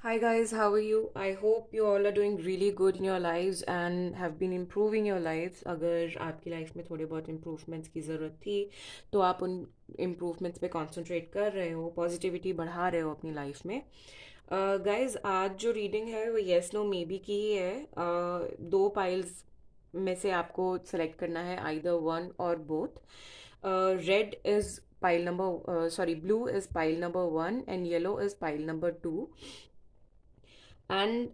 Hi guys, how are you? I hope you all are doing really good in your lives and have been improving your lives. अगर आपकी life में थोड़े बहुत improvements की ज़रूरत थी तो आप उन improvements पे concentrate कर रहे हो, positivity बढ़ा रहे हो अपनी लाइफ में. Guys, आज जो रीडिंग है वो yes no maybe की ही है. दो पाइल्स में से आपको सेलेक्ट करना है either one or both. Red is pile number sorry, blue is pile number 1 and yellow is pile number 2. And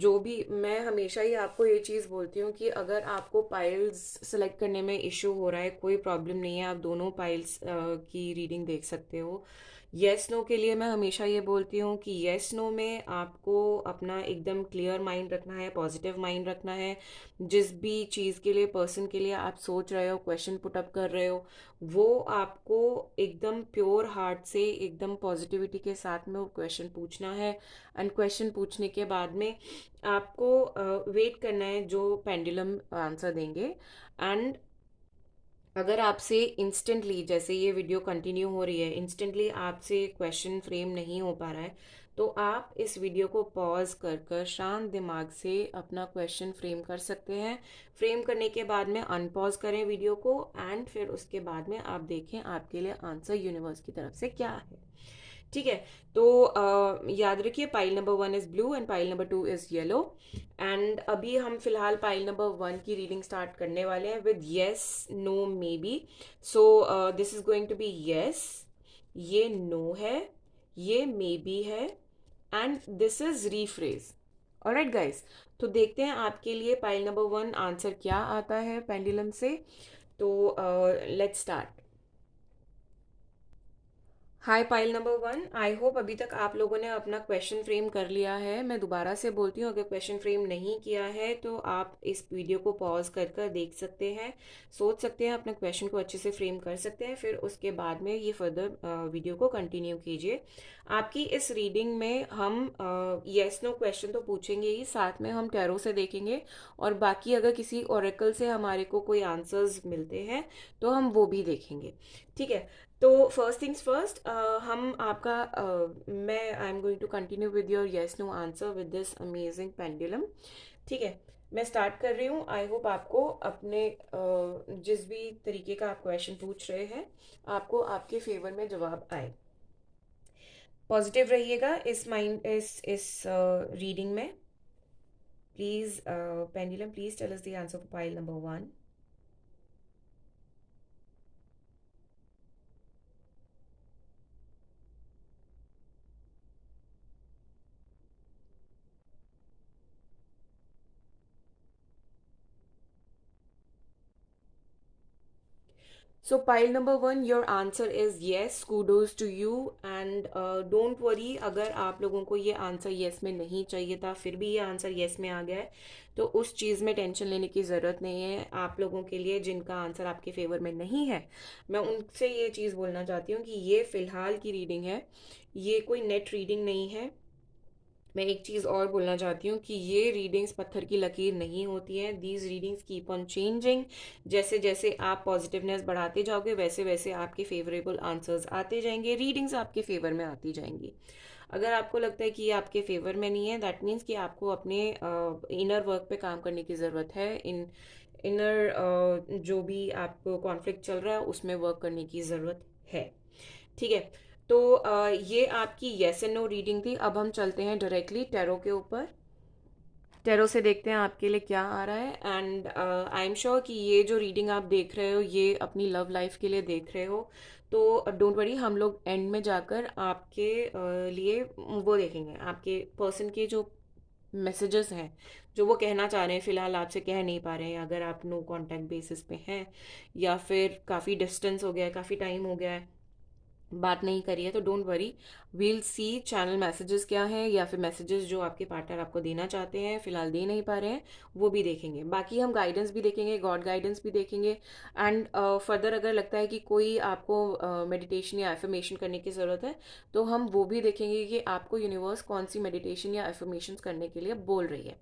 जो भी मैं हमेशा ही आपको ये चीज़ बोलती हूँ कि अगर आपको पाइल्स सेलेक्ट करने में इशू हो रहा है, कोई प्रॉब्लम नहीं है, आप दोनों पाइल्स की रीडिंग देख सकते हो. येस नो के लिए मैं हमेशा ये बोलती हूँ कि येस नो में आपको अपना एकदम क्लियर माइंड रखना है, पॉजिटिव माइंड रखना है. जिस भी चीज़ के लिए, पर्सन के लिए आप सोच रहे हो, क्वेश्चन पुटअप कर रहे हो, वो आपको एकदम प्योर हार्ट से, एकदम पॉजिटिविटी के साथ में वो क्वेश्चन पूछना है. एंड क्वेश्चन पूछने के बाद में आपको वेट करना है जो पेंडुलम आंसर देंगे. एंड अगर आपसे इंस्टेंटली, जैसे ये वीडियो कंटिन्यू हो रही है, इंस्टेंटली आपसे क्वेश्चन फ्रेम नहीं हो पा रहा है, तो आप इस वीडियो को पॉज कर कर शांत दिमाग से अपना क्वेश्चन फ्रेम कर सकते हैं. फ्रेम करने के बाद में अनपॉज करें वीडियो को एंड फिर उसके बाद में आप देखें आपके लिए आंसर यूनिवर्स की तरफ से क्या है. ठीक है. तो याद रखिए, pile number 1 is blue and pile number 2 is yellow. And अभी हम फिलहाल पाइल नंबर 1 की रीडिंग स्टार्ट करने वाले हैं with yes no maybe. So this is going to be yes, ये नो है, ये मे बी है and this is rephrase. Alright guys, तो देखते हैं आपके लिए पाइल नंबर 1 आंसर क्या आता है पेंडुलम से. तो let's start. Hi pile number 1, I hope अभी तक आप लोगों ने अपना क्वेश्चन फ्रेम कर लिया है. मैं दोबारा से बोलती हूँ, अगर क्वेश्चन फ्रेम नहीं किया है तो आप इस वीडियो को पॉज कर कर देख सकते हैं, सोच सकते हैं, अपने क्वेश्चन को अच्छे से फ्रेम कर सकते हैं, फिर उसके बाद में ये फर्दर वीडियो को कंटिन्यू कीजिए. आपकी इस रीडिंग में हम येस नो क्वेश्चन तो पूछेंगे ही, साथ में हम टैरो से देखेंगे और बाकी अगर किसी ओरेकल से हमारे को कोई आंसर्स मिलते हैं तो हम वो भी देखेंगे. ठीक है. तो फर्स्ट थिंग्स फर्स्ट, हम आपका मैं I am going to continue with your yes no answer with this amazing pendulum. ठीक है. मैं स्टार्ट कर रही हूँ. आई होप आपको अपने जिस भी तरीके का आप क्वेश्चन पूछ रहे हैं, आपको आपके फेवर में जवाब आए. पॉजिटिव रहिएगा इस माइंड इस रीडिंग में. Please pendulum, please tell us the answer for pile number 1. So pile number 1, your answer is yes. Kudos to you and don't worry. अगर आप लोगों को ये आंसर yes में नहीं चाहिए था, फिर भी ये आंसर yes में आ गया है, तो उस चीज़ में टेंशन लेने की ज़रूरत नहीं है. आप लोगों के लिए जिनका आंसर आपके फेवर में नहीं है, मैं उनसे ये चीज़ बोलना चाहती हूँ कि ये फ़िलहाल की रीडिंग है, ये कोई नेट रीडिंग नहीं है. मैं एक चीज़ और बोलना चाहती हूँ कि ये रीडिंग्स पत्थर की लकीर नहीं होती हैं. These readings keep on changing. जैसे जैसे आप पॉजिटिवनेस बढ़ाते जाओगे, वैसे वैसे आपके फेवरेबल आंसर्स आते जाएंगे, रीडिंग्स आपके फेवर में आती जाएंगी. अगर आपको लगता है कि ये आपके फेवर में नहीं है, दैट मीन्स कि आपको अपने इनर वर्क पे काम करने की ज़रूरत है. इनर जो भी आपको कॉन्फ्लिक्ट चल रहा है उसमें वर्क करने की ज़रूरत है. ठीक है. तो ये आपकी येस एंड नो रीडिंग थी. अब हम चलते हैं डायरेक्टली टैरो के ऊपर. टैरो से देखते हैं आपके लिए क्या आ रहा है. एंड आई एम श्योर कि ये जो रीडिंग आप देख रहे हो, ये अपनी लव लाइफ के लिए देख रहे हो. तो डोंट वरी, हम लोग एंड में जाकर आपके लिए वो देखेंगे, आपके पर्सन के जो मैसेजेस हैं, जो वो कहना चाह रहे हैं, फिलहाल आपसे कह नहीं पा रहे हैं. अगर आप नो कांटेक्ट बेसिस पे हैं या फिर काफ़ी डिस्टेंस हो गया है, काफ़ी टाइम हो गया है, बात नहीं करी है, तो don't worry. We'll see channel messages क्या हैं, या फिर मैसेजेस जो आपके पार्टनर आपको देना चाहते हैं, फिलहाल दे नहीं पा रहे हैं, वो भी देखेंगे. बाकी हम गाइडेंस भी देखेंगे, गॉड गाइडेंस भी देखेंगे. एंड फर्दर अगर लगता है कि कोई आपको मेडिटेशन या एफर्मेशन करने की ज़रूरत है, तो हम वो भी देखेंगे कि आपको यूनिवर्स कौन सी मेडिटेशन या एफर्मेशन करने के लिए बोल रही है.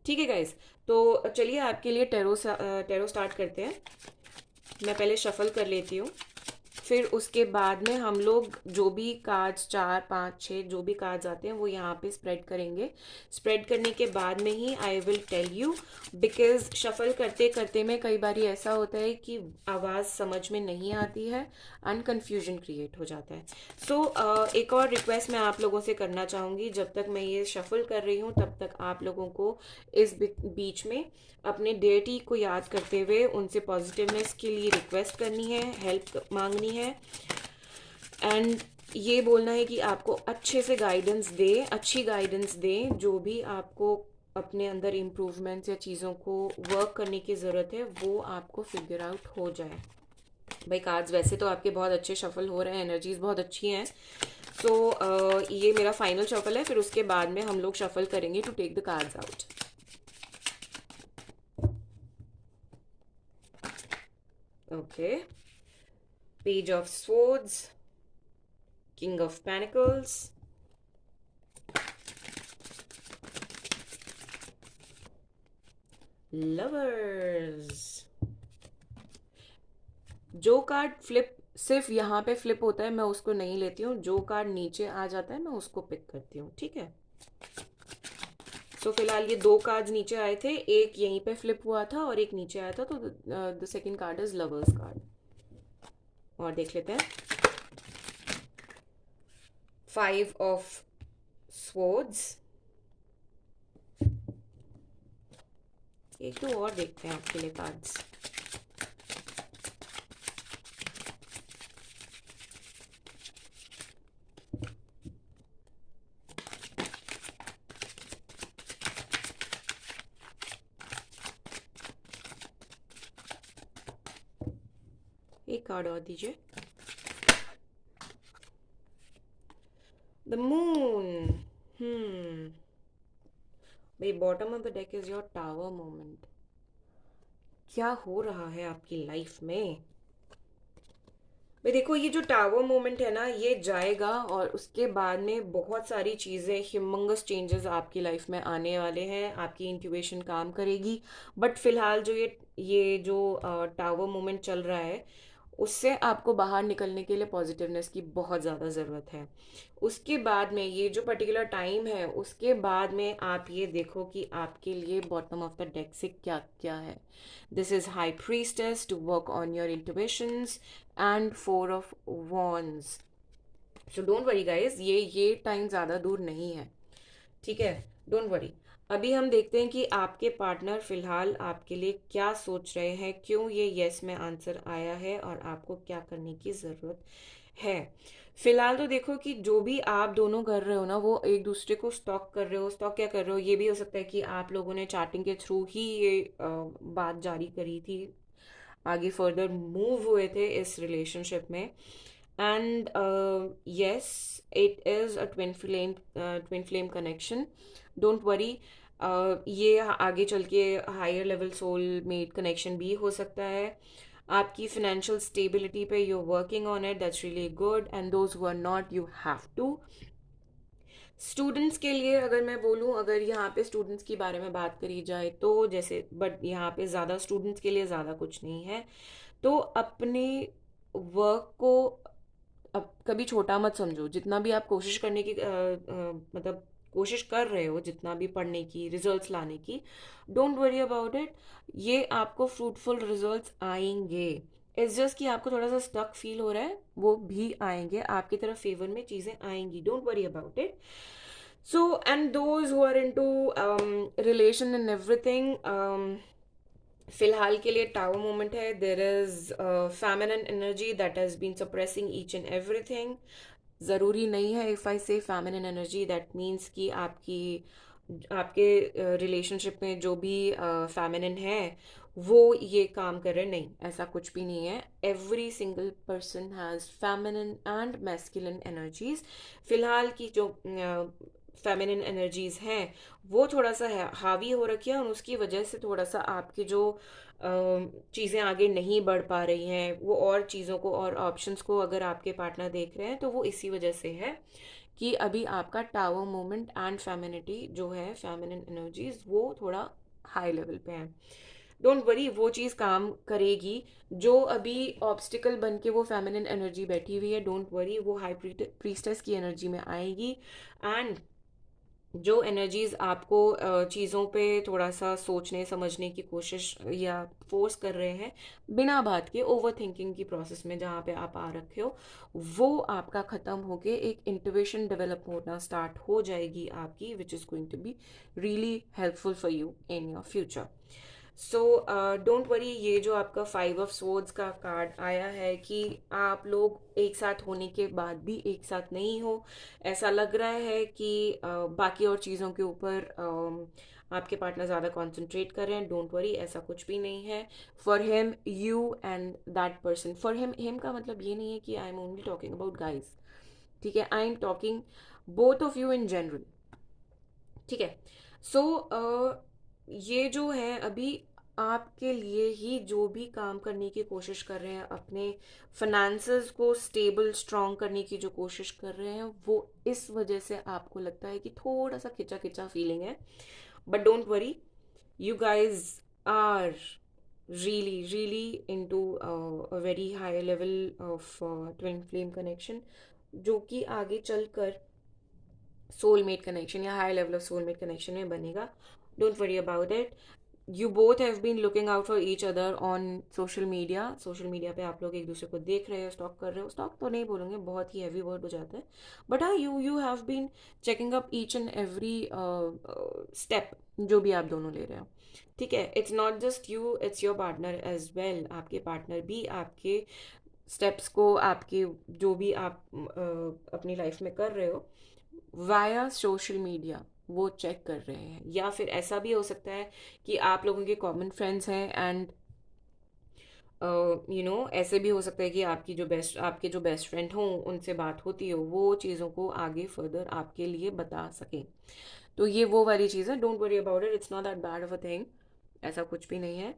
ठीक है गाइज. तो चलिए आपके लिए टेरो स्टार्ट करते हैं. मैं पहले शफल कर लेती हूँ. फिर उसके बाद में हम लोग जो भी कार्ड्स, 4 5 6 जो भी कार्ड्स आते हैं वो यहाँ पे स्प्रेड करेंगे। स्प्रेड करने के बाद में ही I will tell you, because shuffle करते करते में कई बार ऐसा होता है कि आवाज़ समझ में नहीं आती है एंड कन्फ्यूजन क्रिएट हो जाता है। सो एक और रिक्वेस्ट मैं आप लोगों से करना चाहूँगी, जब तक मैं ये शफल कर रही हूँ तब तक आप लोगों को इस बीच में अपने डेटी को याद करते हुए उनसे पॉजिटिवनेस के लिए रिक्वेस्ट करनी है, हेल्प मांगनी है एंड ये बोलना है कि आपको अच्छे से गाइडेंस दे, अच्छी गाइडेंस दे, जो भी आपको अपने अंदर इम्प्रूवमेंट्स या चीज़ों को वर्क करने की ज़रूरत है वो आपको फिगर आउट हो जाए। भाई कार्ड्स वैसे तो आपके बहुत अच्छे शफल हो रहे हैं, एनर्जीज बहुत अच्छी हैं। सो ये मेरा फाइनल शफल है, फिर उसके बाद में हम लोग शफल करेंगे to take the cards out. Okay, page of swords, king of pentacles, lovers. जो कार्ड फ्लिप सिर्फ यहाँ पे फ्लिप होता है मैं उसको नहीं लेती हूँ, जो कार्ड नीचे आ जाता है मैं उसको पिक करती हूँ, ठीक है। सो फिलहाल ये 2 कार्ड्स नीचे आए थे, एक यहीं पे फ्लिप हुआ था और एक नीचे आया था, तो the second card is lovers card. और देख लेते हैं, 5 ऑफ स्वॉर्ड्स। एक तो और देखते हैं आपके लिए कार्ड्स। एक कार्ड और दीजिए, द मून। भाई bottom of the deck is your tower moment. क्या हो रहा है आपकी लाइफ में? भाई देखो, ये जो टावर मोमेंट है ना ये जाएगा और उसके बाद में बहुत सारी चीज़ें, ह्यूमंगस चेंजेस आपकी लाइफ में आने वाले हैं, आपकी इंट्यूशन काम करेगी। बट फिलहाल जो ये जो टावर मोमेंट चल रहा है उससे आपको बाहर निकलने के लिए पॉजिटिवनेस की बहुत ज़्यादा ज़रूरत है। उसके बाद में ये जो पर्टिकुलर टाइम है उसके बाद में आप ये देखो कि आपके लिए बॉटम ऑफ द डेक से क्या क्या है। This is high priestess to work on your intuitions and 4 of wands. So don't worry guys, ये टाइम ज़्यादा दूर नहीं है, ठीक है, डोंट वरी। अभी हम देखते हैं कि आपके पार्टनर फिलहाल आपके लिए क्या सोच रहे हैं, क्यों ये यस में आंसर आया है और आपको क्या करने की ज़रूरत है। फिलहाल तो देखो कि जो भी आप दोनों कर रहे हो ना वो एक दूसरे को स्टॉक कर रहे हो। स्टॉक क्या कर रहे हो, ये भी हो सकता है कि आप लोगों ने चैटिंग के थ्रू ही ये बात जारी करी थी, आगे फर्दर मूव हुए थे इस रिलेशनशिप में। And yes, it is a twin flame connection. Don't worry, ये आगे चल के हायर लेवल सोलमेट कनेक्शन भी हो सकता है। आपकी फाइनेंशियल स्टेबिलिटी पे you working on it, that's really good, and those who are not you have to. Students के लिए अगर मैं बोलूँ, अगर यहाँ पे स्टूडेंट्स के बारे में बात करी जाए तो जैसे, बट यहाँ पे ज़्यादा स्टूडेंट्स के लिए ज़्यादा कुछ नहीं है। तो अपने वर्क को अब कभी छोटा मत समझो। जितना भी आप कोशिश करने की मतलब कोशिश कर रहे हो, जितना भी पढ़ने की, रिजल्ट्स लाने की, डोंट वरी अबाउट इट। ये आपको फ्रूटफुल रिजल्ट्स आएंगे। इट्स जस्ट कि आपको थोड़ा सा स्टक फील हो रहा है, वो भी आएंगे, आपकी तरफ फेवर में चीज़ें आएंगी, don't worry about it. So and those who are into relation and everything, फिलहाल के लिए टावर मोमेंट है। There is feminine energy that has been suppressing each and everything. ज़रूरी नहीं है इफ़ आई से फेमिनिन एनर्जी दैट मीन्स कि आपके रिलेशनशिप में जो भी फेमिनिन है वो ये काम कर रहे, नहीं, ऐसा कुछ भी नहीं है। Every single person has feminine and masculine energies. फिलहाल की जो फेमिनिन एनर्जीज हैं वो थोड़ा सा हावी हो रखी है और उसकी वजह से थोड़ा सा आपकी जो चीज़ें आगे नहीं बढ़ पा रही हैं, वो और चीज़ों को और ऑप्शंस को अगर आपके पार्टनर देख रहे हैं तो वो इसी वजह से है कि अभी आपका टावर मोमेंट एंड फेमिनिटी जो है, फेमिनिन एनर्जीज, वो थोड़ा हाई लेवल पे है। डोंट वरी, वो चीज़ काम करेगी। जो अभी ऑब्स्टिकल बन के वो फेमिनिन एनर्जी बैठी हुई है, डोंट वरी, वो हाई प्रीस्टेस की एनर्जी में आएगी। एंड जो एनर्जीज आपको चीज़ों पे थोड़ा सा सोचने समझने की कोशिश या फोर्स कर रहे हैं बिना बात के, ओवर थिंकिंग की प्रोसेस में जहाँ पे आप आ रखे हो, वो आपका ख़त्म होके एक इंट्यूशन डेवलप होना स्टार्ट हो जाएगी आपकी, which is going to be really helpful for you in your future. So don't worry, ये जो आपका 5 ऑफ स्वॉर्ड्स का कार्ड आया है कि आप लोग एक साथ होने के बाद भी एक साथ नहीं हो, ऐसा लग रहा है कि बाकी और चीज़ों के ऊपर आपके पार्टनर ज़्यादा कॉन्सेंट्रेट कर रहे हैं। डोंट वरी, ऐसा कुछ भी नहीं है। For him, you and that person, for him का मतलब ये नहीं है कि I am only talking about guys, ठीक है, I am talking both of you in general, ठीक है। सो ये जो है अभी आपके लिए ही जो भी काम करने की कोशिश कर रहे हैं, अपने फाइनेंसेस को स्टेबल स्ट्रॉन्ग करने की जो कोशिश कर रहे हैं, वो इस वजह से आपको लगता है कि थोड़ा सा खिंचा खिंचा फीलिंग है। But don't worry, you guys are really into a very high level of twin flame connection, जो कि आगे चलकर सोलमेट कनेक्शन या high level of soulmate connection में बनेगा। Don't worry about it. You both have been looking out for each other on social media पे आप लोग एक दूसरे को देख रहे हो, स्टॉक कर रहे हो, स्टॉक तो नहीं बोलूँगे, बहुत ही हैवी वर्ड हो जाता है, बट हाँ, you have been checking up each and every step जो भी आप दोनों ले रहे हो, ठीक है। It's not just you, it's your partner as well. आपके पार्टनर भी आपके स्टेप्स को, आपके जो भी आप अपनी लाइफ में कर रहे हो वाया सोशल मीडिया, वो चेक कर रहे हैं। या फिर ऐसा भी हो सकता है कि आप लोगों के कॉमन फ्रेंड्स हैं, एंड ऐसे भी हो सकता है कि आपके जो बेस्ट फ्रेंड हों, उनसे बात होती हो, वो चीज़ों को आगे फर्दर आपके लिए बता सकें। तो ये वो वाली चीज़ है। Don't worry about it, it's not that bad of a thing, ऐसा कुछ भी नहीं है।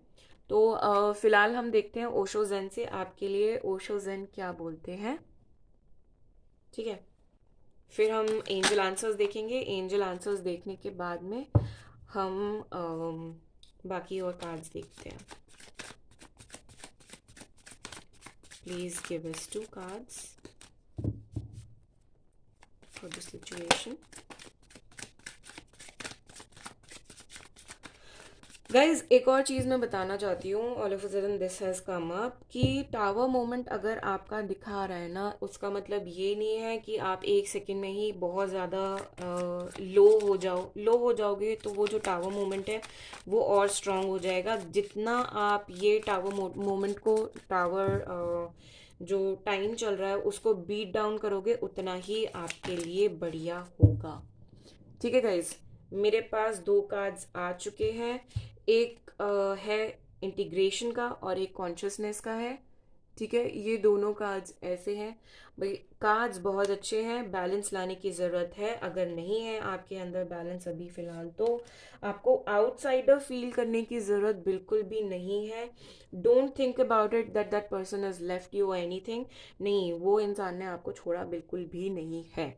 तो फिलहाल हम देखते हैं ओशो जेन से आपके लिए ओशो जेन क्या बोलते हैं, ठीक है। फिर हम एंजल आंसर्स देखेंगे। एंजल आंसर्स देखने के बाद में हम बाकी और कार्ड्स देखते हैं। Please give us 2 cards for the situation. Guys, एक और चीज़ मैं बताना चाहती हूँ, all of a sudden this has come up, कि टावर मोमेंट अगर आपका दिखा रहा है ना, उसका मतलब ये नहीं है कि आप एक सेकंड में ही बहुत ज़्यादा लो हो जाओगे, तो वो जो टावर मोमेंट है वो और स्ट्रांग हो जाएगा। जितना आप ये टावर मोमेंट को, टावर जो टाइम चल रहा है उसको बीट डाउन करोगे, उतना ही आपके लिए बढ़िया होगा, ठीक है गाइज। मेरे पास 2 कार्ड्स आ चुके हैं। एक है इंटीग्रेशन का और एक कॉन्शियसनेस का है, ठीक है। ये दोनों कार्ड्स ऐसे हैं भाई, कार्ड्स बहुत अच्छे हैं। बैलेंस लाने की ज़रूरत है, अगर नहीं है आपके अंदर बैलेंस अभी फ़िलहाल, तो आपको आउटसाइडर फील करने की ज़रूरत बिल्कुल भी नहीं है। Don't think about it that that person has left you anything, नहीं, वो इंसान ने आपको छोड़ा बिल्कुल भी नहीं है।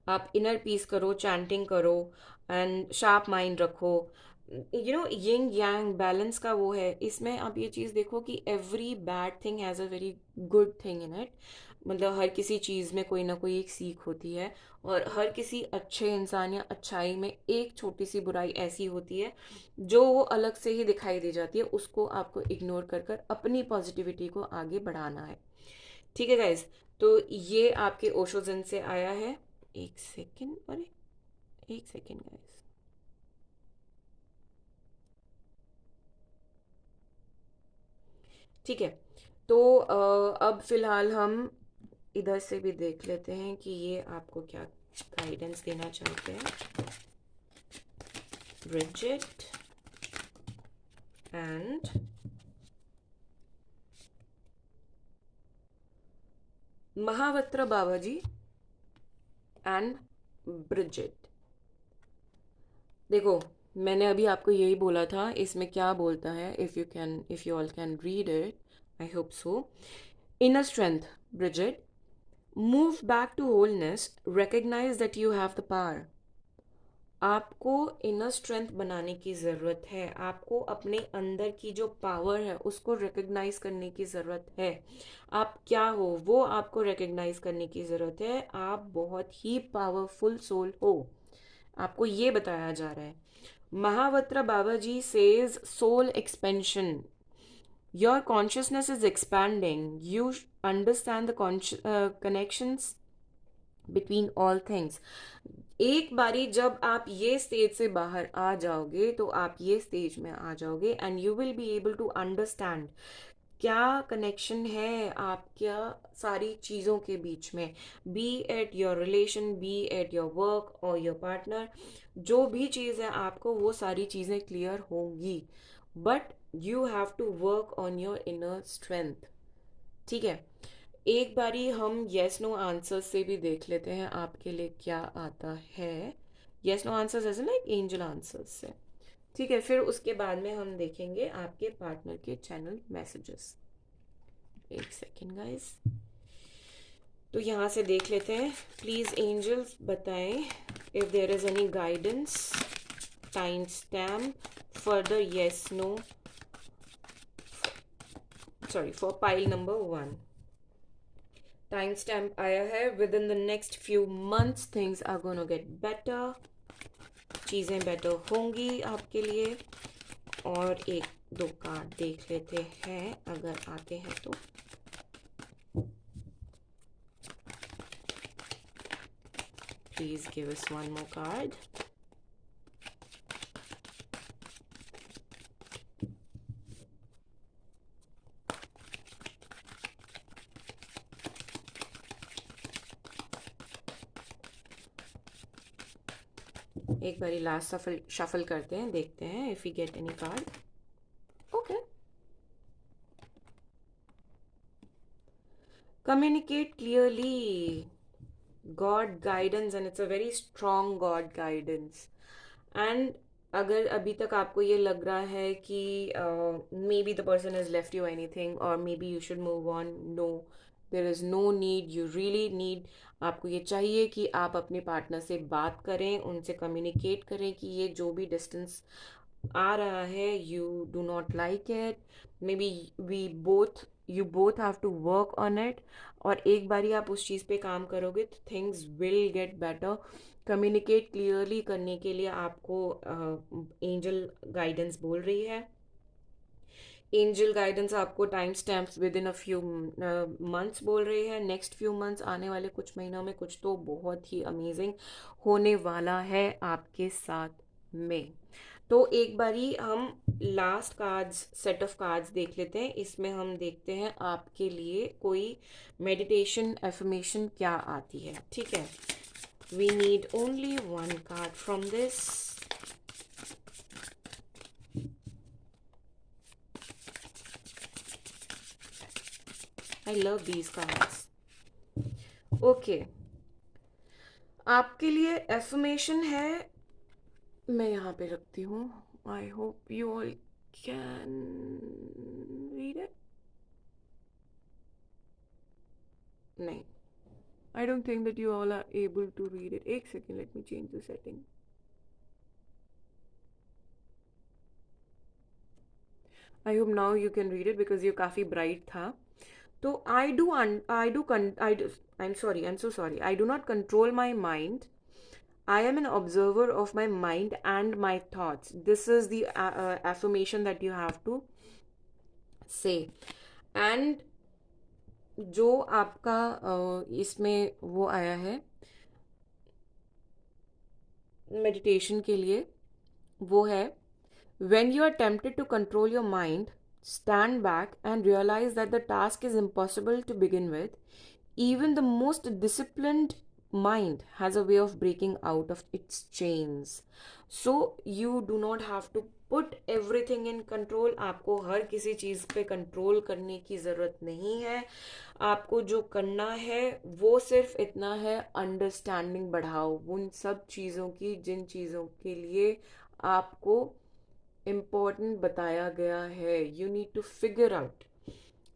आप इनर पीस करो, चैंटिंग करो, एंड शार्प माइंड रखो। यिंग यांग बैलेंस का वो है इसमें। आप ये चीज़ देखो कि every bad thing has a very good thing in it, मतलब हर किसी चीज़ में कोई ना कोई एक सीख होती है, और हर किसी अच्छे इंसान या अच्छाई में एक छोटी सी बुराई ऐसी होती है जो वो अलग से ही दिखाई दे जाती है, उसको आपको इग्नोर कर कर अपनी पॉजिटिविटी को आगे बढ़ाना है, ठीक है गाइज। तो ये आपके ओशोजन से आया है। एक सेकेंड, अरे एक सेकेंड गाइस, ठीक है। तो अब फिलहाल हम इधर से भी देख लेते हैं कि ये आपको क्या गाइडेंस देना चाहते हैं। Brigid and Mahavatar Baba ji and Brigid. देखो, मैंने अभी आपको यही बोला था, इसमें क्या बोलता है, if you all can read it, I hope so. Inner strength, Bridget, move back to wholeness, recognize that you have the power. आपको इनर स्ट्रेंथ बनाने की ज़रूरत है, आपको अपने अंदर की जो पावर है उसको रिकग्नाइज करने की ज़रूरत है। आप क्या हो वो आपको रिकग्नाइज करने की ज़रूरत है। आप बहुत ही पावरफुल सोल हो, आपको ये बताया जा रहा है। Mahavatar Baba ji says soul expansion, your consciousness is expanding, you understand the connections between all things. एक बारी जब आप ये स्टेज से बाहर आ जाओगे तो आप ये स्टेज में आ जाओगे and you will be able to understand क्या कनेक्शन है आपका सारी चीज़ों के बीच में, be it your relation, be it your work और योर पार्टनर। जो भी चीज़ है आपको वो सारी चीज़ें क्लियर होंगी, but you have to work on your inner strength. ठीक है, एक बारी हम येस नो आंसर्स से भी देख लेते हैं आपके लिए क्या आता है। येस नो आंसर्स ऐसे लाइक एंजल आंसर्स से। ठीक है, फिर उसके बाद में हम देखेंगे आपके पार्टनर के चैनल मैसेजेस। एक सेकेंड गाइस, तो यहाँ से देख लेते हैं। प्लीज़ एंजल्स बताएं if there is any guidance, time stamp for the yes no, sorry for pile number 1। Time stamp आया है, within the next few months things are gonna get better, चीज़ें बेटर होंगी आपके लिए। और एक दो कार्ड देख लेते हैं अगर आते हैं तो। Please give us one more card. एक बारी लास्ट सफल शफल करते हैं, देखते हैं if we get any card. Okay, communicate clearly, God guidance, and it's a very strong God guidance. And अगर अभी तक आपको ये लग रहा है कि may be the person has left you anything और may be you should move on, no, there is no need, you really need, आपको ये चाहिए कि आप अपने पार्टनर से बात करें, उनसे कम्युनिकेट करें कि ये जो भी डिस्टेंस आ रहा है you do not like it, maybe we both, you both have to work on it. और एक बारी आप उस चीज़ पे काम करोगे तो things will get better. Communicate clearly करने के लिए आपको एंजल गाइडेंस बोल रही है। एंजल गाइडेंस आपको time stamps with in a few months बोल रही है। नेक्स्ट फ्यू मंथ्स, आने वाले कुछ महीनों में कुछ तो बहुत ही अमेजिंग होने वाला है आपके साथ में। तो एक बारी हम last cards, set of cards देख लेते हैं। इसमें हम देखते हैं आपके लिए कोई मेडिटेशन एफर्मेशन क्या आती है। ठीक है, we need only one card from this. I love these cards. Okay, आपके लिए एफर्मेशन है, मैं यहाँ पे रखती हूँ। I hope you all can read it. नहीं, I don't think that you all are able to read it. एक second, let me change the setting. I hope now you can read it because ये काफ़ी bright था। तो I'm sorry, I'm so sorry. I do not control my mind. I am an observer of my mind and my thoughts. This is the affirmation that you have to say. And जो आपका इसमें वो आया है meditation के लिए, वो है, when you are tempted to control your mind, stand back and realize that the task is impossible to begin with. Even the most disciplined mind has a way of breaking out of its chains. So you do not have to put everything in control. आपको हर किसी चीज़ पे control करने की ज़रूरत नहीं है। आपको जो करना है वो सिर्फ इतना है, अंडरस्टैंडिंग बढ़ाओ उन सब चीज़ों की जिन चीज़ों के लिए आपको इम्पोर्टेंट बताया गया है। You need to figure out,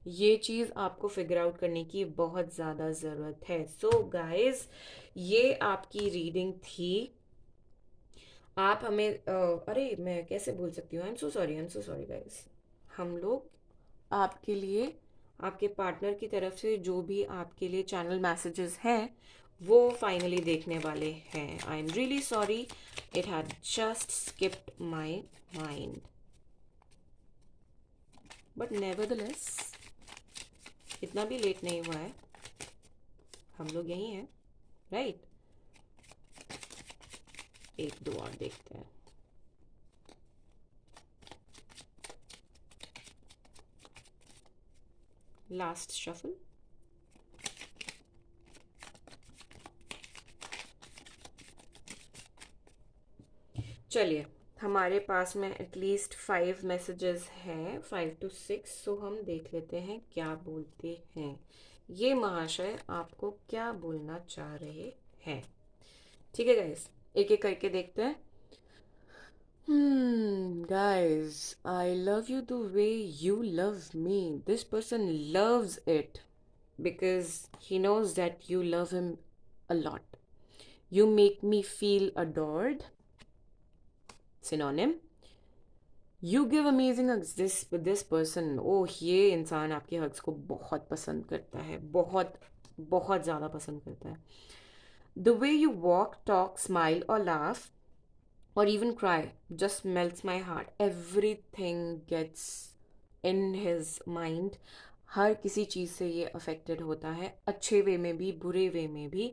ये चीज़ आपको फिगर आउट करने की बहुत ज़्यादा ज़रूरत है। सो गाइस, ये आपकी रीडिंग थी। आप हमें अरे मैं कैसे भूल सकती हूँ, I am so sorry guys. हम लोग आपके लिए, आपके पार्टनर की तरफ से जो भी आपके लिए चैनल मैसेजेस हैं वो फाइनली देखने वाले हैं। I am really sorry, it had just skipped my mind, but nevertheless इतना भी लेट नहीं हुआ है, हम लोग यहीं हैं, राइट? एक दो और देखते हैं। Last shuffle. चलिए, हमारे पास में एटलीस्ट 5 मैसेजेस हैं, 5 to 6, सो हम देख लेते हैं क्या बोलते हैं ये महाशय, आपको क्या बोलना चाह रहे हैं। ठीक है गाइस, एक एक करके देखते हैं। Guys, I love you the way you love me. This person loves it because he knows that you love him a lot. You make me feel adored. Synonym. You give amazing hugs. This person, oh, ये इंसान आपके hugs को बहुत पसंद करता है, बहुत बहुत ज़्यादा पसंद करता है. The way you walk, talk, smile or laugh or even cry just melts my heart. Everything gets in his mind. हर किसी चीज़ से ये अफेक्टेड होता है, अच्छे वे में भी बुरे वे में भी.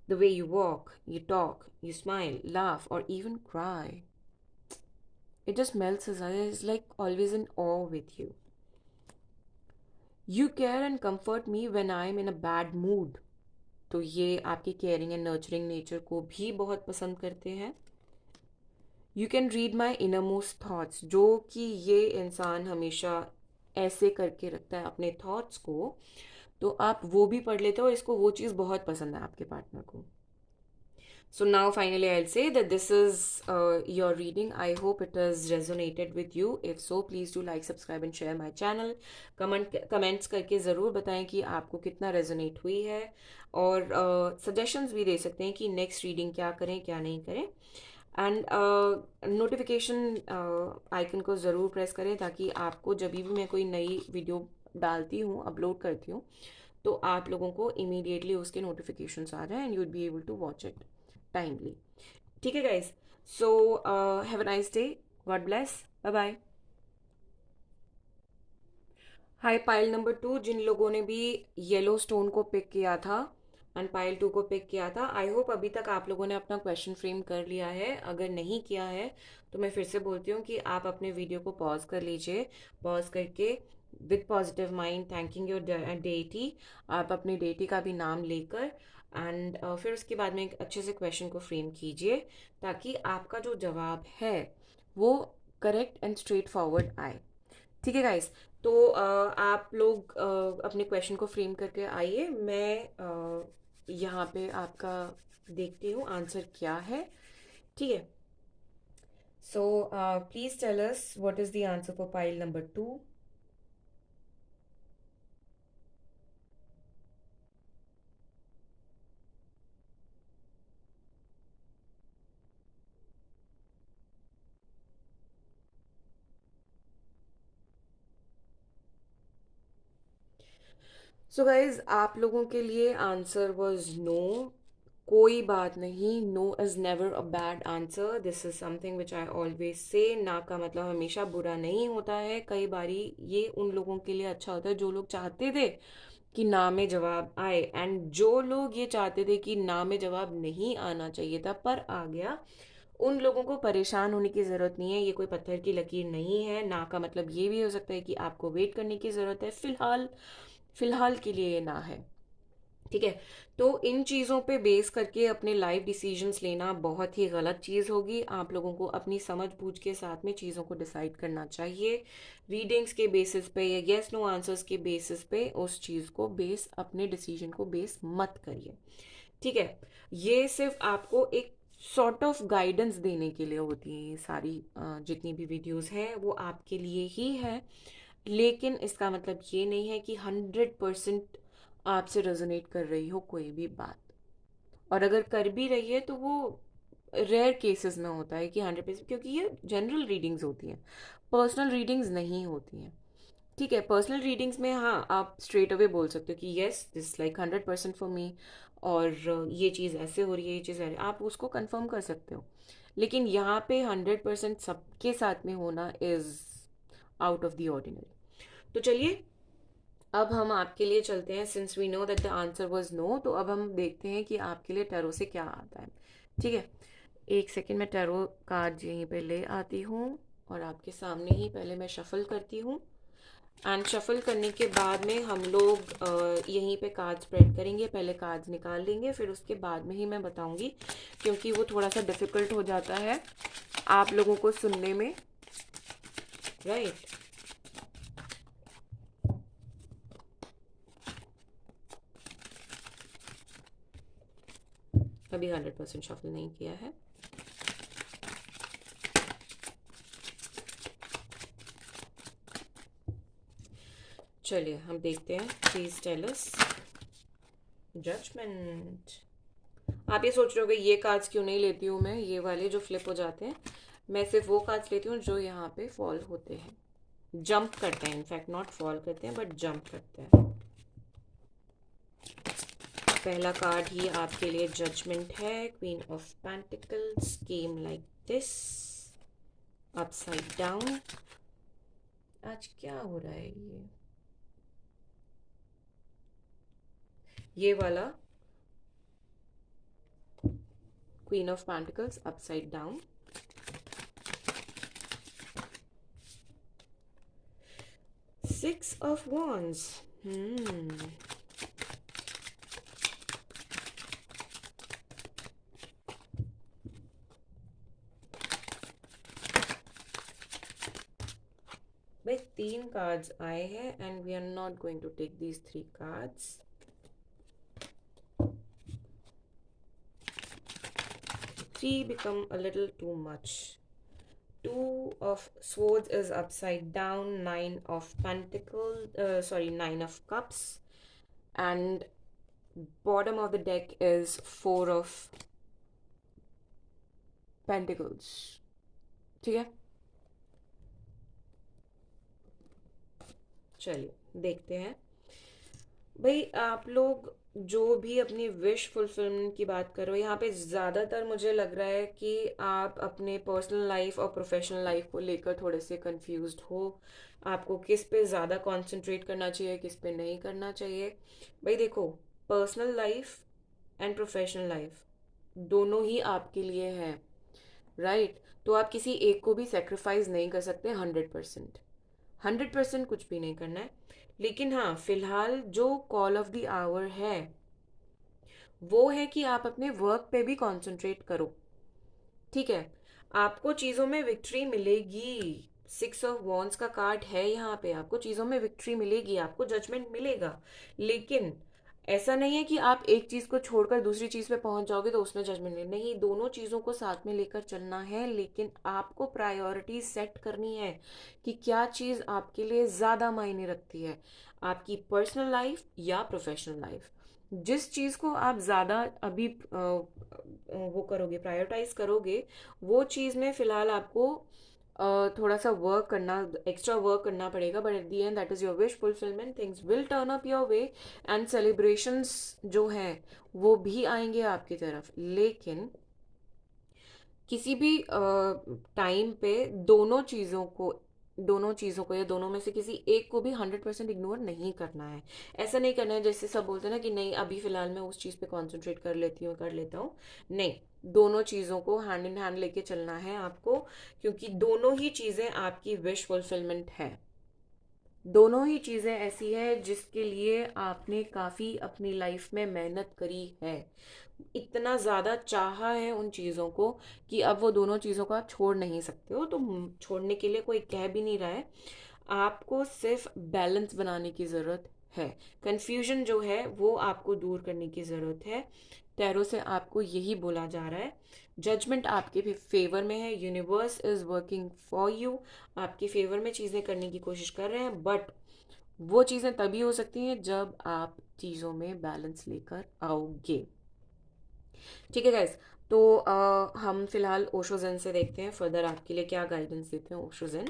The way you walk, you talk, you smile, laugh or even cry, it just melts his heart. He's like always in awe with you. You care and comfort me when I'm in a bad mood. तो ये आपकी caring and nurturing nature को भी बहुत पसंद करते हैं. You can read my inner most thoughts, जो कि ये इंसान हमेशा ऐसे करके रखता है अपने थॉट्स को, तो आप वो भी पढ़ लेते हो और इसको वो चीज़ बहुत पसंद है आपके पार्टनर को. So now finally I'll say that this is your reading. I hope it has resonated with you. If so, please do like, subscribe and share my channel. Comments करके ज़रूर बताएं कि आपको कितना रेजोनेट हुई है, और सजेशंस भी दे सकते हैं कि नेक्स्ट रीडिंग क्या करें क्या नहीं करें. एंड नोटिफिकेशन आइकन को ज़रूर प्रेस करें ताकि आपको जब भी मैं कोई नई वीडियो डालती हूँ, अपलोड करती हूँ, तो आप लोगों को इमीडिएटली उसके नोटिफिकेशंस आ जाए and you would be able to watch it timely. ठीक है guys, so have a nice day, God bless, bye bye. Hi pile number 2, जिन लोगों ने भी येलो स्टोन को पिक किया था एंड पाइल 2 को पिक किया था, आई होप अभी तक आप लोगों ने अपना क्वेश्चन फ्रेम कर लिया है. अगर नहीं किया है तो मैं फिर से बोलती हूँ कि आप अपने वीडियो को पॉज कर लीजिए. पॉज करके with positive mind thanking your deity, आप अपनी डेटी का भी नाम लेकर एंड फिर उसके बाद में एक अच्छे से क्वेश्चन को फ्रेम कीजिए ताकि आपका जो जवाब है वो करेक्ट एंड स्ट्रेट फॉरवर्ड आए. ठीक है गाइस, तो आप लोग अपने क्वेश्चन को फ्रेम करके आइए. मैं यहाँ पे आपका देखती हूँ आंसर क्या है. ठीक है, so please tell us what is the answer for pile number 2. So guys, आप लोगों के लिए आंसर वाज नो. कोई बात नहीं, no is never a bad answer. This is something which I always say. ना का मतलब हमेशा बुरा नहीं होता है. कई बारी ये उन लोगों के लिए अच्छा होता है जो लोग चाहते थे कि ना में जवाब आए, एंड जो लोग ये चाहते थे कि ना में जवाब नहीं आना चाहिए था पर आ गया, उन लोगों को परेशान होने की ज़रूरत नहीं है. ये कोई पत्थर की लकीर नहीं है. ना का मतलब ये भी हो सकता है कि आपको वेट करने की ज़रूरत है. फिलहाल फिलहाल के लिए ये ना है. ठीक है, तो इन चीज़ों पे बेस करके अपने लाइफ डिसीजंस लेना बहुत ही गलत चीज़ होगी. आप लोगों को अपनी समझ बूझ के साथ में चीज़ों को डिसाइड करना चाहिए. रीडिंग्स के बेसिस पे या येस नो आंसर्स के बेसिस पे उस चीज़ को बेस, अपने डिसीजन को बेस मत करिए. ठीक है, ये सिर्फ आपको एक सॉर्ट ऑफ गाइडेंस देने के लिए होती है. ये सारी जितनी भी वीडियोस हैं वो आपके लिए ही है, लेकिन इसका मतलब ये नहीं है कि 100% आपसे रेजोनेट कर रही हो कोई भी बात. और अगर कर भी रही है तो वो रेयर केसेस में होता है कि 100%, क्योंकि ये जनरल रीडिंग्स होती हैं, पर्सनल रीडिंग्स नहीं होती हैं। ठीक है, पर्सनल रीडिंग्स में हाँ आप स्ट्रेट अवे बोल सकते हो कि yes this like 100% for me, और ये चीज़ ऐसे हो रही है, ये चीज़ है, आप उसको कंफर्म कर सकते हो। लेकिन यहाँ पे 100% सबके साथ में होना is out of the ordinary. तो चलिए, अब हम आपके लिए चलते हैं, since we know that the answer was no, तो अब हम देखते हैं कि आपके लिए टैरो से क्या आता है। ठीक है, एक सेकेंड, मैं टैरो कार्ड यहीं पे ले आती हूँ और आपके सामने ही पहले मैं शफल करती हूँ। एंड शफल करने के बाद में हम लोग यहीं पे कार्ड स्प्रेड करेंगे, पहले कार्ड्स निकाल लेंगे, फिर उसके बाद में ही मैं बताऊंगी, क्योंकि वो थोड़ा सा डिफ़िकल्ट हो जाता है आप लोगों को सुनने में, राइट। अभी 100% शफल नहीं किया है। चलिए हम देखते हैं, प्लीज टेल अस। जजमेंट। आप ये सोच रहे होगे ये कार्ड्स क्यों नहीं लेती हूँ मैं, ये वाले जो फ्लिप हो जाते हैं, मैं सिर्फ वो कार्ड्स लेती हूँ जो यहाँ पे फॉल होते हैं, जंप करते हैं, इनफैक्ट नॉट फॉल करते हैं बट जंप करते हैं। पहला कार्ड ही आपके लिए जजमेंट है, queen of pentacles came like this, upside down. आज क्या हो रहा है ये वाला queen of pentacles upside down, 6 of wands। भाई 3 कार्ड्स आए हैं and we are not going to take these 3 cards. 3 become a little too much. 2 of swords is upside down, 9 of pentacles, 9 of cups, and bottom of the deck is 4 of pentacles। ठीक है, चलिए देखते हैं। भाई आप लोग जो भी अपनी विश फुलफिलमेंट की बात करो, यहाँ पे ज़्यादातर मुझे लग रहा है कि आप अपने पर्सनल लाइफ और प्रोफेशनल लाइफ को लेकर थोड़े से कंफ्यूज्ड हो। आपको किस पे ज़्यादा कंसंट्रेट करना चाहिए, किस पे नहीं करना चाहिए। भाई देखो, personal life and professional life दोनों ही आपके लिए है, राइट। तो आप किसी एक को भी सेक्रीफाइस नहीं कर सकते 100%। 100% कुछ भी नहीं करना है। लेकिन हाँ, फिलहाल जो कॉल ऑफ द आवर है वो है कि आप अपने वर्क पे भी कंसंट्रेट करो। ठीक है, आपको चीज़ों में विक्ट्री मिलेगी। 6 of wands का कार्ड है यहाँ पे, आपको चीज़ों में विक्ट्री मिलेगी, आपको जजमेंट मिलेगा। लेकिन ऐसा नहीं है कि आप एक चीज़ को छोड़कर दूसरी चीज़ पे पहुंच जाओगे तो उसमें जजमेंट नहीं, दोनों चीज़ों को साथ में लेकर चलना है। लेकिन आपको प्रायोरिटी सेट करनी है कि क्या चीज़ आपके लिए ज़्यादा मायने रखती है, आपकी पर्सनल लाइफ या प्रोफेशनल लाइफ। जिस चीज़ को आप ज़्यादा अभी वो करोगे, प्रायोरिटाइज करोगे, वो चीज़ में फ़िलहाल आपको थोड़ा सा वर्क करना, एक्स्ट्रा वर्क करना पड़ेगा। But at the and that is your wish fulfilment, things will turn up your way and celebrations जो हैं वो भी आएंगे आपकी तरफ। लेकिन किसी भी टाइम पे दोनों चीज़ों को या दोनों में से किसी एक को भी 100% इग्नोर नहीं करना है। ऐसा नहीं करना है जैसे सब बोलते हैं ना कि नहीं अभी फ़िलहाल मैं उस चीज़ पे कॉन्सेंट्रेट कर लेता हूँ। नहीं, दोनों चीज़ों को हैंड इन हैंड लेके चलना है आपको, क्योंकि दोनों ही चीज़ें आपकी विश फुलफिलमेंट है। दोनों ही चीज़ें ऐसी है जिसके लिए आपने काफ़ी अपनी लाइफ में मेहनत करी है, इतना ज़्यादा चाहा है उन चीज़ों को कि अब वो दोनों चीज़ों को आप छोड़ नहीं सकते हो। तो छोड़ने के लिए कोई कह भी नहीं रहा है, आपको सिर्फ बैलेंस बनाने की ज़रूरत है। कन्फ्यूजन जो है वो आपको दूर करने की ज़रूरत है। टैरो से आपको यही बोला जा रहा है, जजमेंट आपके भी फेवर में है, universe is working for you, आपके फेवर में चीज़ें करने की कोशिश कर रहे हैं। बट वो चीज़ें तभी हो सकती हैं जब आप चीज़ों में बैलेंस लेकर आओगे। ठीक है गाइस, तो हम फिलहाल ओशो ज़ेन से देखते हैं फर्दर आपके लिए क्या गाइडेंस देते हैं ओशो ज़ेन।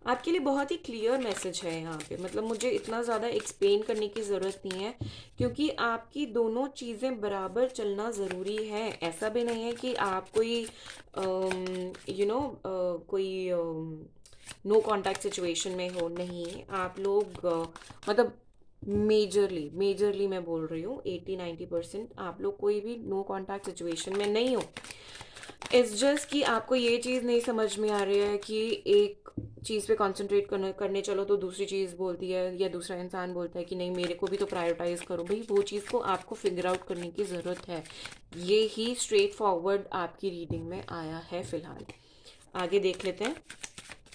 आपके लिए बहुत ही क्लियर मैसेज है यहाँ पे, मतलब मुझे इतना ज़्यादा एक्सप्लेन करने की ज़रूरत नहीं है, क्योंकि आपकी दोनों चीज़ें बराबर चलना ज़रूरी है। ऐसा भी नहीं है कि आप कोई कोई नो कांटेक्ट सिचुएशन में हो, नहीं। आप लोग मतलब मेजरली मेजरली मैं बोल रही हूँ 80-90% आप लोग कोई भी नो कांटेक्ट सिचुएशन में नहीं हो। इट्स जस्ट कि आपको ये चीज़ नहीं समझ में आ रही है कि एक चीज़ पे कंसंट्रेट करने चलो तो दूसरी चीज़ बोलती है, या दूसरा इंसान बोलता है कि नहीं मेरे को भी तो प्रायोरिटाइज करो। भाई वो चीज़ को आपको फिगर आउट करने की ज़रूरत है। ये ही स्ट्रेट फॉरवर्ड आपकी रीडिंग में आया है फिलहाल। आगे देख लेते हैं।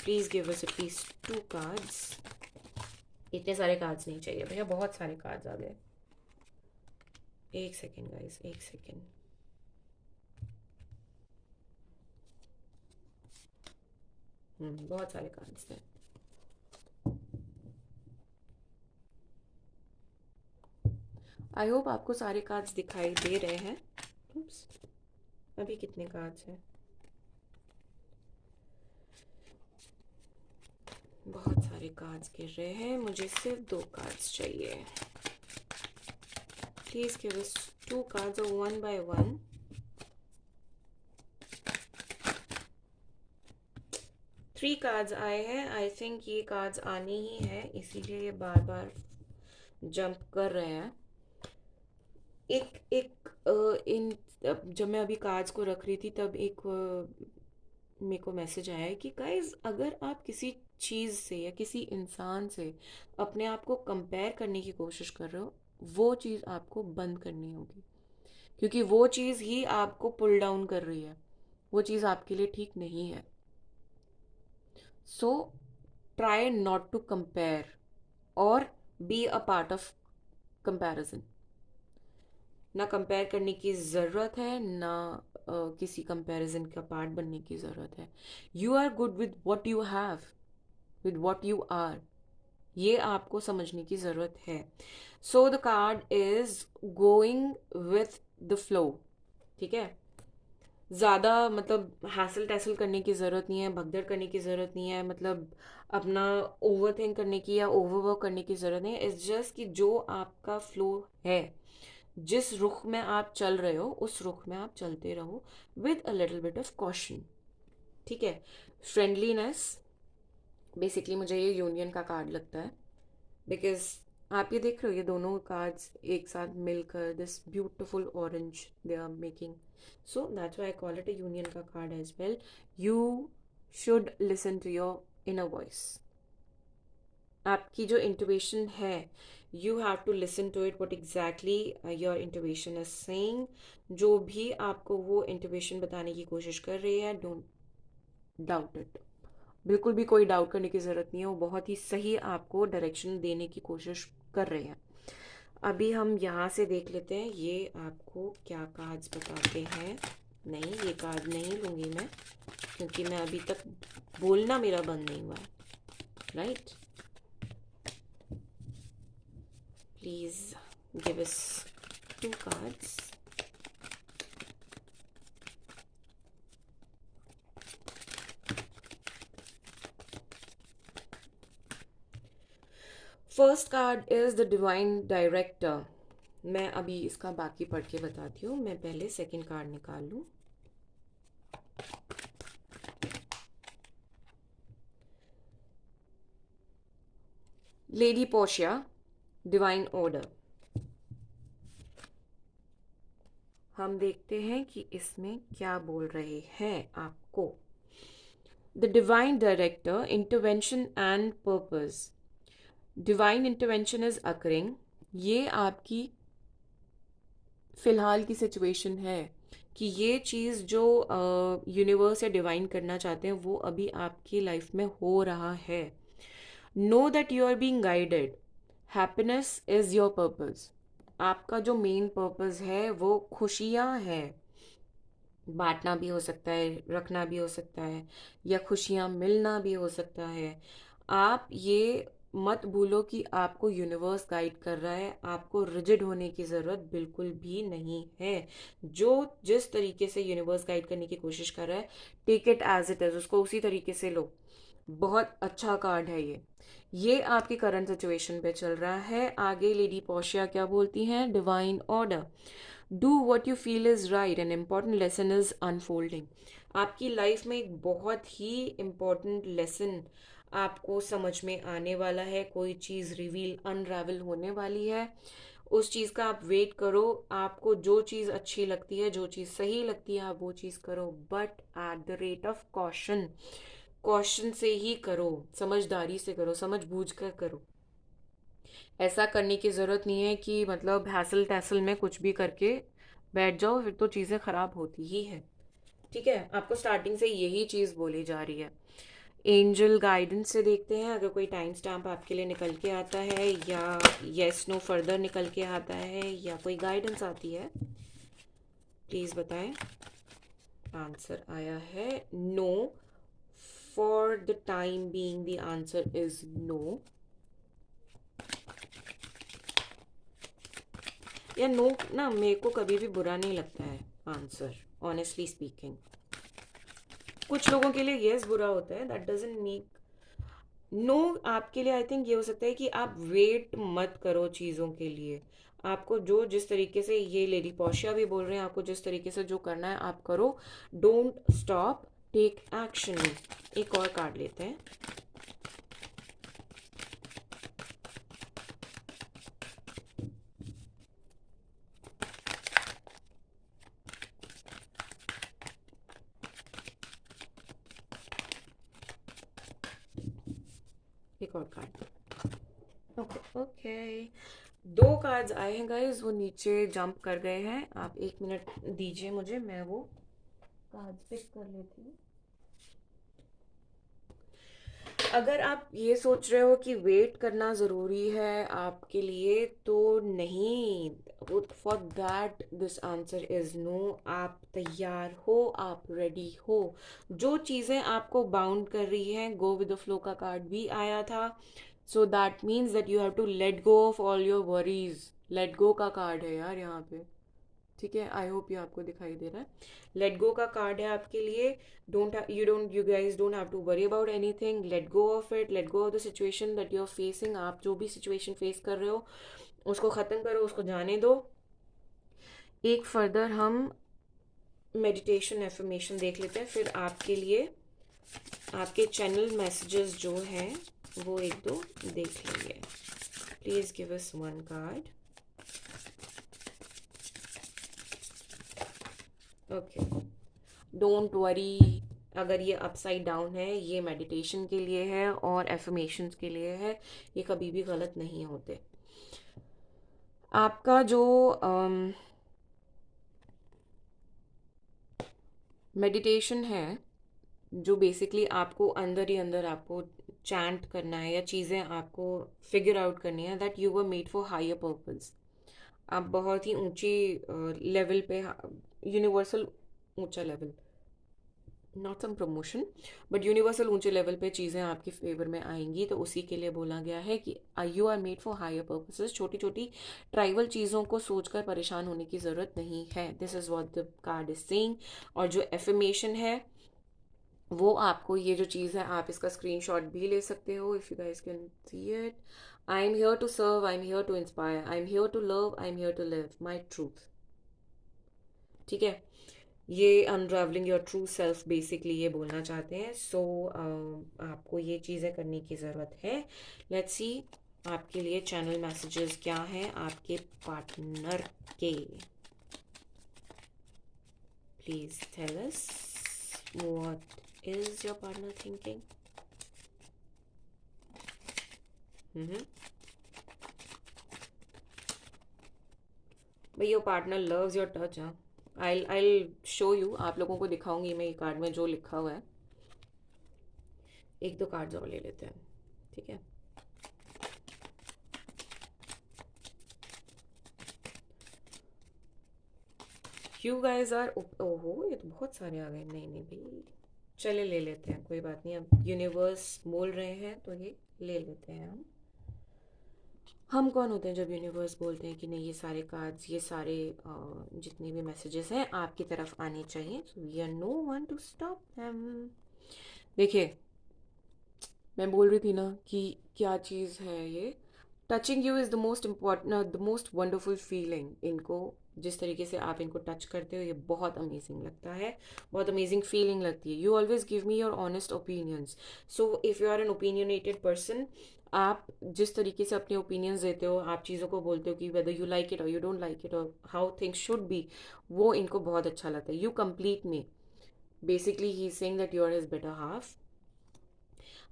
Please give us at least 2 cards. इतने सारे कार्ड्स नहीं चाहिए भैया, बहुत सारे कार्ड्स आ गए। एक सेकेंड गाइस, एक सेकेंड। बहुत सारे कार्ड्स थे। आई होप आपको सारे कार्ड्स दिखाई दे रहे हैं। Oops, अभी कितने कार्ड्स हैं? बहुत सारे कार्ड्स गिर रहे हैं, मुझे सिर्फ 2 कार्ड्स चाहिए। प्लीज गिव अस 2 कार्ड्स और 1 बाय 1। 3 कार्ड्स आए हैं। आई थिंक ये कार्ड्स आने ही है, इसीलिए ये बार बार जंप कर रहे हैं। एक एक इन जब मैं अभी कार्ड्स को रख रही थी तब एक मेरे को मैसेज आया है कि गाइज अगर आप किसी चीज़ से या किसी इंसान से अपने आप को कंपेयर करने की कोशिश कर रहे हो, वो चीज़ आपको बंद करनी होगी, क्योंकि वो चीज़ ही आपको पुल डाउन कर रही है। वो चीज़ आपके लिए ठीक नहीं है। So try not to compare और be a part of comparison. ना कंपेयर करने की ज़रूरत है, ना किसी कंपैरिजन का पार्ट बनने की ज़रूरत है। You are good with what you have, with what you are. ये आपको समझने की ज़रूरत है। So the card is going with the flow. ठीक है, ज़्यादा मतलब हैसल टैसल करने की ज़रूरत नहीं है, भगदड़ करने की ज़रूरत नहीं है, मतलब अपना ओवर थिंक करने की या ओवरवर्क करने की ज़रूरत नहीं है। इट्स जस्ट कि जो आपका फ्लो है, जिस रुख में आप चल रहे हो उस रुख में आप चलते रहो with a little bit of caution. ठीक है, फ्रेंडलीनेस। बेसिकली मुझे ये यूनियन का कार्ड लगता है, बिकॉज आप ये देख रहे हो ये दोनों कार्ड्स एक साथ मिलकर this beautiful orange they are making. So that's why I call it a union का card as well. You should listen to your inner voice. आपकी जो इंट्यूशन है, you have to listen to it, what exactly your intuition is saying. जो भी आपको वो intuition बताने की कोशिश कर रही है, डोंट डाउट इट। बिल्कुल भी कोई डाउट करने की ज़रूरत नहीं है, वो बहुत ही सही आपको डायरेक्शन देने की कोशिश कर रहे हैं। अभी हम यहाँ से देख लेते हैं ये आपको क्या कार्ड्स बताते हैं। नहीं, ये कार्ड नहीं लूँगी मैं, क्योंकि मैं अभी तक बोलना मेरा बंद नहीं हुआ है। Right, please give us 2 cards. First card is the divine director. मैं अभी इसका बाकी पढ़ के बताती हूँ, मैं पहले सेकंड कार्ड निकाल लूँ। Lady Portia, divine order. हम देखते हैं कि इसमें क्या बोल रहे हैं आपको। The divine director, intervention and purpose. Divine intervention is occurring. ये आपकी फिलहाल की सिचुएशन है कि ये चीज़ जो यूनिवर्स या डिवाइन करना चाहते हैं वो अभी आपकी लाइफ में हो रहा है। Know that you are being guided. Happiness is your purpose. आपका जो मेन पर्पस है वो खुशियाँ हैं। बांटना भी हो सकता है, रखना भी हो सकता है, या खुशियाँ मिलना भी हो सकता है। आप ये मत भूलो कि आपको यूनिवर्स गाइड कर रहा है, आपको रिजिड होने की ज़रूरत बिल्कुल भी नहीं है। जो जिस तरीके से यूनिवर्स गाइड करने की कोशिश कर रहा है, take it as it is, उसको उसी तरीके से लो। बहुत अच्छा कार्ड है ये आपकी करंट सिचुएशन पे चल रहा है। आगे लेडी पोशिया क्या बोलती हैं? Divine order, do what you feel is right, an important lesson is unfolding. आपकी लाइफ में एक बहुत ही इम्पॉर्टेंट लेसन आपको समझ में आने वाला है। कोई चीज़ रिवील अनरावल होने वाली है, उस चीज़ का आप वेट करो। आपको जो चीज़ अच्छी लगती है, जो चीज़ सही लगती है, आप वो चीज़ करो, but at the rate of caution. Caution से ही करो, समझदारी से करो, समझ बूझ कर करो। ऐसा करने की ज़रूरत नहीं है कि मतलब हैसल तैसल में कुछ भी करके बैठ जाओ, फिर तो चीज़ें ख़राब होती ही है। ठीक है, आपको स्टार्टिंग से यही चीज़ बोली जा रही है। एंजल गाइडेंस से देखते हैं अगर कोई टाइम स्टैम्प आपके लिए निकल के आता है, या येस नो फर्दर निकल के आता है, या कोई गाइडेंस आती है, प्लीज़ बताएं। आंसर आया है no. For the time being the answer is no. या नो ना मेरे को कभी भी बुरा नहीं लगता है आंसर, ऑनेस्टली स्पीकिंग। कुछ लोगों के लिए यस बुरा होता है, दैट डजंट मीन नो। आपके लिए आई थिंक ये हो सकता है कि आप वेट मत करो चीज़ों के लिए। आपको जो जिस तरीके से ये लेडी पोशिया भी बोल रहे हैं, आपको जिस तरीके से जो करना है आप करो। Don't stop, take action. एक और कार्ड लेते हैं। एक और कार्ड। ओके ओके, दो कार्ड्स आए हैं गाइस, वो नीचे जंप कर गए हैं। आप 1 मिनट दीजिए मुझे, मैं वो कार्ड्स पिक कर लेती हूँ। अगर आप ये सोच रहे हो कि वेट करना ज़रूरी है आपके लिए, तो नहीं। For that this answer is no. आप तैयार हो, आप रेडी हो। जो चीज़ें आपको बाउंड कर रही हैं, गो विद द फ्लो का कार्ड भी आया था। So that means that you have to let go of all your worries. Let go का कार्ड है यार यहाँ पे। ठीक है, आई होप ये आपको दिखाई दे रहा है। लेट गो का कार्ड है आपके लिए। You guys don't have to worry about anything. Let go of it, let go of the situation that you are facing. आप जो भी सिचुएशन फेस कर रहे हो, उसको ख़त्म करो, उसको जाने दो। एक फर्दर हम मेडिटेशन एफर्मेशन देख लेते हैं, फिर आपके लिए आपके चैनल मैसेजेस जो हैं वो एक दो देख लेंगे। Please give us one card. Okay, don't worry. अगर ये अपसाइड डाउन है, ये मेडिटेशन के लिए है और एफर्मेशंस के लिए है। ये कभी भी गलत नहीं होते। आपका जो मेडिटेशन है, जो बेसिकली आपको अंदर ही अंदर आपको चैंट करना है, या चीज़ें आपको फिगर आउट करनी है, that you were made for higher purpose. आप बहुत ही ऊंची लेवल पे, यूनिवर्सल ऊंचा level, not some promotion, but universal ऊंचे लेवल पे चीज़ें आपके फेवर में आएंगी। तो उसी के लिए बोला गया है कि you are made for higher purposes. छोटी छोटी ट्राइवल चीज़ों को सोचकर परेशान होने की ज़रूरत नहीं है। This is what the card is saying. और जो एफर्मेशन है, वो आपको ये जो चीज़ है, आप इसका स्क्रीनशॉट भी ले सकते हो, if you guys can see it. I am here to serve, I am here to inspire, I am here to love, I am here to live my truth. ठीक है, ये unravelling your true self basically ये बोलना चाहते हैं। सो आपको ये चीज़ें करने की ज़रूरत है। लेट्स सी आपके लिए चैनल मैसेजेस क्या हैं आपके पार्टनर के। Please tell us what is your partner thinking. भाई your partner loves your touch. हाँ, आई शो यू, आप लोगों को दिखाऊंगी मैं ये कार्ड में जो लिखा हुआ है। एक दो कार्ड्स और ले लेते हैं, ठीक है। यू गाइज आर, ओहो ये तो बहुत सारे आ गए। नहीं नहीं भाई, चले ले लेते हैं, कोई बात नहीं। अब यूनिवर्स बोल रहे हैं तो ये ले लेते हैं हम। हम कौन होते हैं जब यूनिवर्स बोलते हैं कि नहीं, ये सारे कार्ड्स, ये सारे जितने भी मैसेजेस हैं आपकी तरफ आने चाहिए, so we are no one to stop them. देखिए, मैं बोल रही थी ना कि क्या चीज़ है ये। Touching you is the most important, the most wonderful feeling. इनको जिस तरीके से आप इनको टच करते हो, ये बहुत अमेजिंग लगता है, बहुत अमेजिंग फीलिंग लगती है। You always give me your honest opinions. So if you are an opinionated person, आप जिस तरीके से अपने ओपिनियंस देते हो, आप चीज़ों को बोलते हो कि वेदर यू लाइक इट और यू डोंट लाइक इट और हाउ थिंग्स शुड बी, वो इनको बहुत अच्छा लगता है। You complete me. Basically he is saying that you are his better half.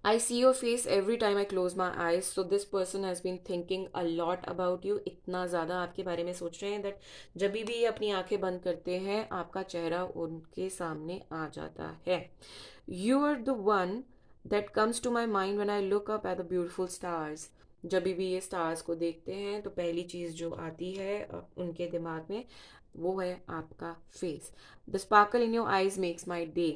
I see your face every time I close my eyes. So this person has been thinking a lot about you. इतना ज़्यादा आपके बारे में सोच रहे हैं that जब भी ये अपनी आंखें बंद करते हैं, आपका चेहरा उनके सामने आ जाता है. You are the one that comes to my mind when I look up at the beautiful stars. जब भी ये स्टार्स को देखते हैं तो पहली चीज़ जो आती है उनके दिमाग में, वो है आपका face. The sparkle in your eyes makes my day.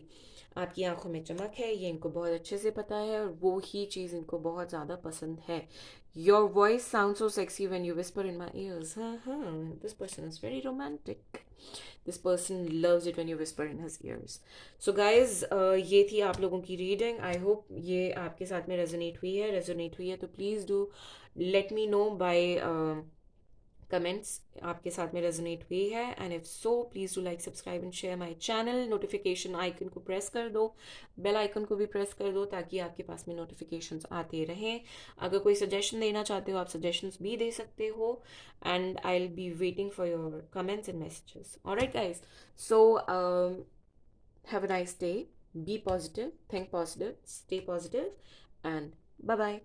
आपकी आंखों में चमक है, ये इनको बहुत अच्छे से पता है और वो ही चीज़ इनको बहुत ज़्यादा पसंद है. Your voice sound so sexy when you whisper in my years. This person is very romantic. This person loves it when you whisper in his years. So guys, ये थी आप लोगों की रीडिंग. आई होप ये आपके साथ में resonate हुई है तो please do let me know by comments आपके साथ में रेजोनेट हुई है. And if so please do like, subscribe and share my channel. Notification icon को प्रेस कर दो, बेल आइकन को भी प्रेस कर दो ताकि आपके पास में नोटिफिकेशंस आते रहें. अगर कोई सजेशन देना चाहते हो, आप सजेशंस भी दे सकते हो. And I will be waiting for your comments and messages. Alright guys, so have a nice day. Be positive, think positive, stay positive, and bye bye.